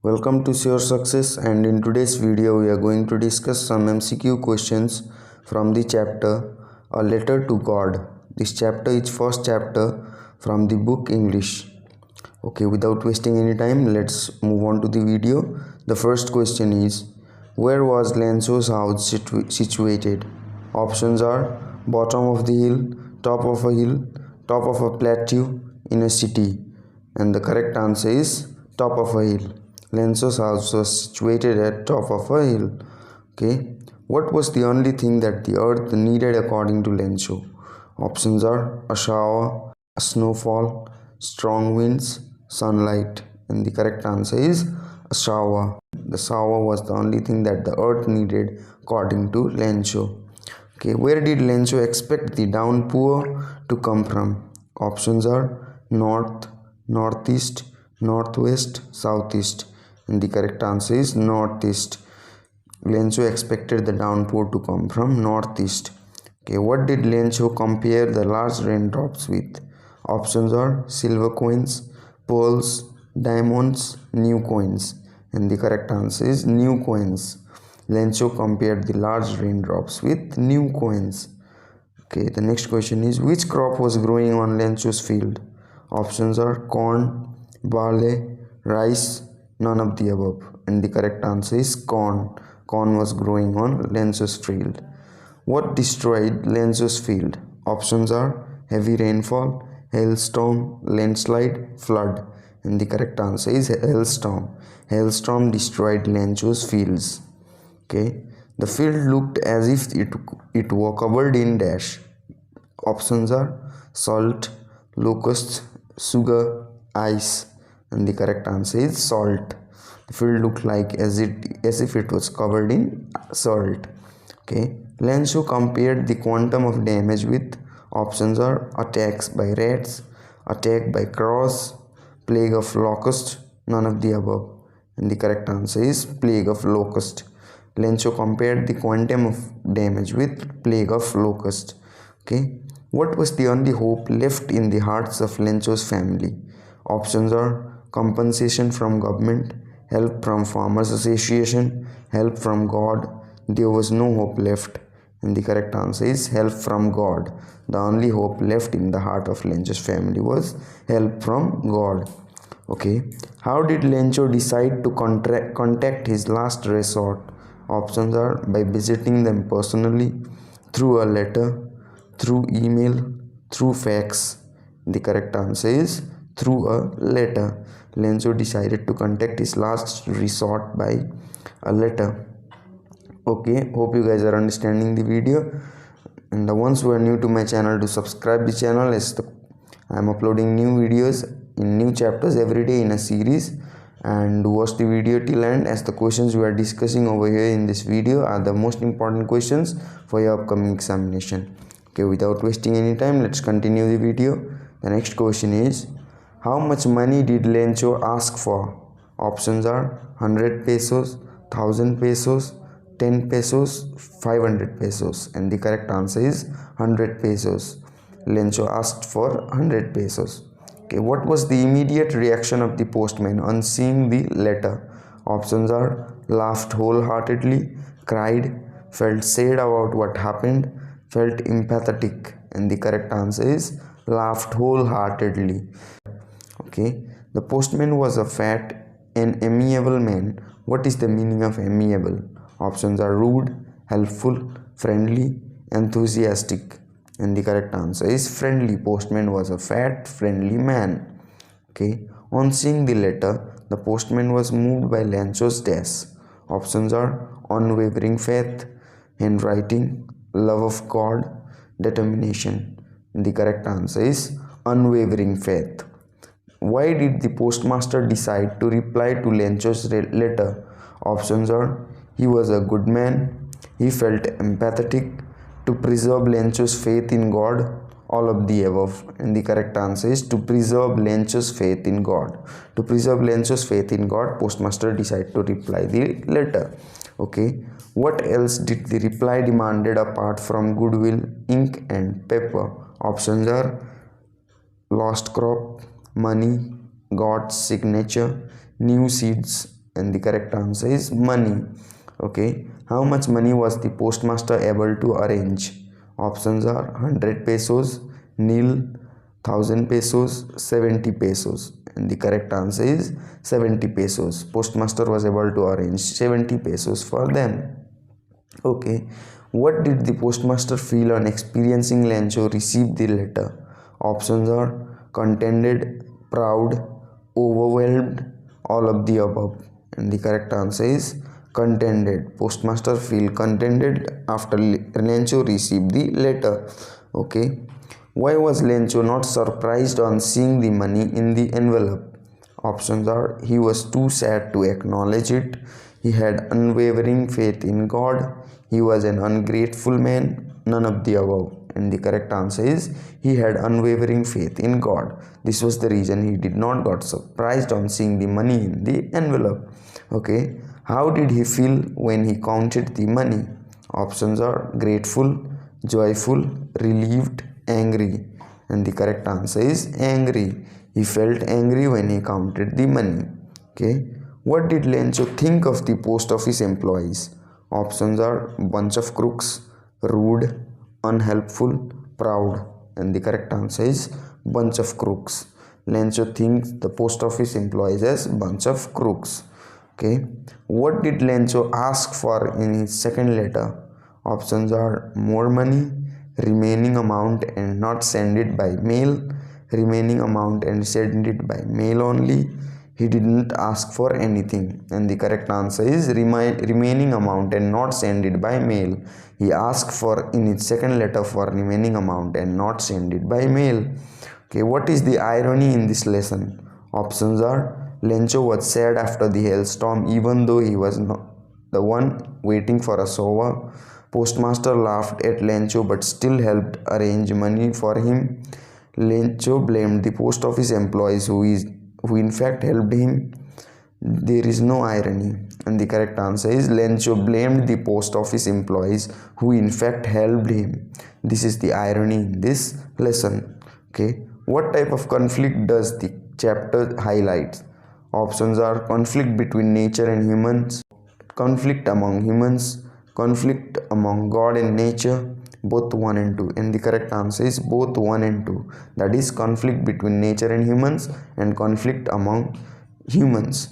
Welcome to Sure Success, and in today's video we are going to discuss some MCQ questions from the chapter A Letter to God. This chapter is first chapter from the book English. Okay, without wasting any time, let's move on to the video. The first question is, where was Lenzo's house situated? Options are bottom of the hill, top of a plateau, in a city. And the correct answer is top of a hill. Lenzo's house was situated at top of a hill. Okay. What was the only thing that the earth needed according to Lenzo? Options are a shower, a snowfall, strong winds, sunlight. And the correct answer is a shower. The shower was the only thing that the earth needed according to Lenzo. Okay, where did Lenzo expect the downpour to come from? Options are north, northeast, northwest, southeast. And the correct answer is northeast. Lenzo expected the downpour to come from northeast. Okay, what did Lenzo compare the large raindrops with? Options are silver coins, pearls, diamonds, new coins. And the correct answer is new coins. Lenzo compared the large raindrops with new coins. Okay, the next question is, which crop was growing on Lenzo's field? Options are corn, barley, rice, none of the above. And the correct answer is corn. Corn was growing on Lenzo's field. What destroyed Lenzo's field? Options are heavy rainfall, hailstorm, landslide, flood. And the correct answer is hailstorm. Hailstorm destroyed Lenzo's fields. Okay, the field looked as if it were covered in dash. Options are salt, locusts, sugar, ice. And the correct answer is salt. The field looked like as if it was covered in salt. Okay, Lenzo compared the quantum of damage with. Options are attacks by rats, attack by crows, plague of locusts, none of the above. And the correct answer is plague of locust. Lenzo compared the quantum of damage with plague of locust. Okay, what was the only hope left in the hearts of Lenzo's family? Options are compensation from government, help from farmers association, help from God. There was no hope left. And the correct answer is help from God. The only hope left in the heart of Lenzo's family was help from God. Okay, how did Lenzo decide to contact his last resort? Options are by visiting them personally, through a letter, through email, through fax. The correct answer is through a letter. Lenzo decided to contact his last resort by a letter. Okay, hope you guys are understanding the video. And the ones who are new to my channel, to subscribe the channel, as I am uploading new videos in new chapters every day in a series. And watch the video till end, as the questions we are discussing over here in this video are the most important questions for your upcoming examination. Okay, without wasting any time, let's continue the video. The next question is, how much money did Lenzo ask for? Options are 100 pesos, 1000 pesos, 10 pesos, 500 pesos. And the correct answer is 100 pesos. Lenzo asked for 100 pesos. Okay, what was the immediate reaction of the postman on seeing the letter? Options are laughed wholeheartedly, cried, felt sad about what happened, felt empathetic. And the correct answer is laughed wholeheartedly. Okay, the postman was a fat and amiable man. What is the meaning of amiable? Options are rude, helpful, friendly, enthusiastic. And the correct answer is friendly. Postman was a fat, friendly man. Okay, on seeing the letter, the postman was moved by Lenzo's death. Options are unwavering faith, handwriting, love of God, determination. And the correct answer is unwavering faith. Why did the postmaster decide to reply to Lenzo's letter? Options are he was a good man, he felt empathetic, to preserve Lenzo's faith in God, all of the above. And the correct answer is to preserve Lenzo's faith in God. To preserve Lenzo's faith in God, postmaster decided to reply the letter. Okay, what else did the reply demanded apart from goodwill, ink and paper? Options are lost crop, money, God's signature, new seeds, and the correct answer is money. Okay, how much money was the postmaster able to arrange? Options are 100 pesos, nil, 1000 pesos, 70 pesos, and the correct answer is 70 pesos. Postmaster was able to arrange 70 pesos for them. Okay, what did the postmaster feel on experiencing Lancho receive the letter? Options are contented, proud, overwhelmed, all of the above, and the correct answer is contented. Postmaster feel contented after Lancho received the letter. Okay, why was Lancho not surprised on seeing the money in the envelope? Options are he was too sad to acknowledge it, he had unwavering faith in God, he was an ungrateful man, none of the above. And the correct answer is he had unwavering faith in God. This was the reason he did not got surprised on seeing the money in the envelope. Okay, how did he feel when he counted the money? Options are grateful, joyful, relieved, angry, and the correct answer is angry. He felt angry when he counted the money. Okay, what did Lancho think of the post office employees? Options are bunch of crooks, rude, unhelpful, proud, and the correct answer is bunch of crooks. Lancho thinks the post office employees as bunch of crooks. Okay, what did Lancho ask for in his second letter? Options are more money, remaining amount and not send it by mail, remaining amount and send it by mail only. He didn't ask for anything, and the correct answer is remaining amount and not send it by mail. He asked for in his second letter for remaining amount and not send it by mail. Okay, what is the irony in this lesson? Options are Lancho was sad after the hailstorm even though he was not the one waiting for a shower. Postmaster laughed at Lancho but still helped arrange money for him. Lancho blamed the post office employees who in fact helped him. There is no irony, and the correct answer is Lancho blamed the post office employees who in fact helped him. This is the irony in this lesson. Okay, what type of conflict does the chapter highlight? Options are conflict between nature and humans, conflict among humans, conflict among God and nature, both 1 and 2, and the correct answer is both 1 and 2, that is conflict between nature and humans and conflict among humans.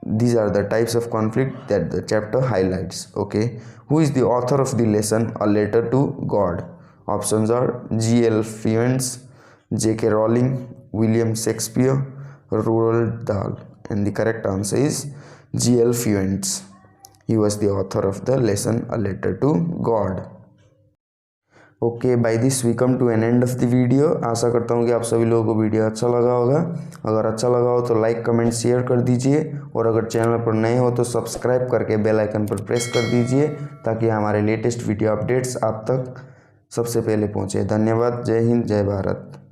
These are the types of conflict that the chapter highlights. Okay, who is the author of the lesson A Letter to God? Options are G.L. Fewens, J.K. Rowling, William Shakespeare, Roald Dahl, and the correct answer is G.L. Fewens. He was the author of the lesson A Letter to God. Okay, by this we come to an end of the video. आशा करता हूँ कि आप सभी लोगों को video अच्छा लगा होगा। अगर अच्छा लगा हो तो लाइक कमेंट शेयर कर दीजिए, और अगर चैनल पर नए हो तो सब्सक्राइब करके बेल आइकन पर प्रेस कर दीजिए ताकि हमारे लेटेस्ट वीडियो अपडेट्स आप तक सबसे पहले पहुँचे। धन्यवाद। जय हिंद, जय भारत।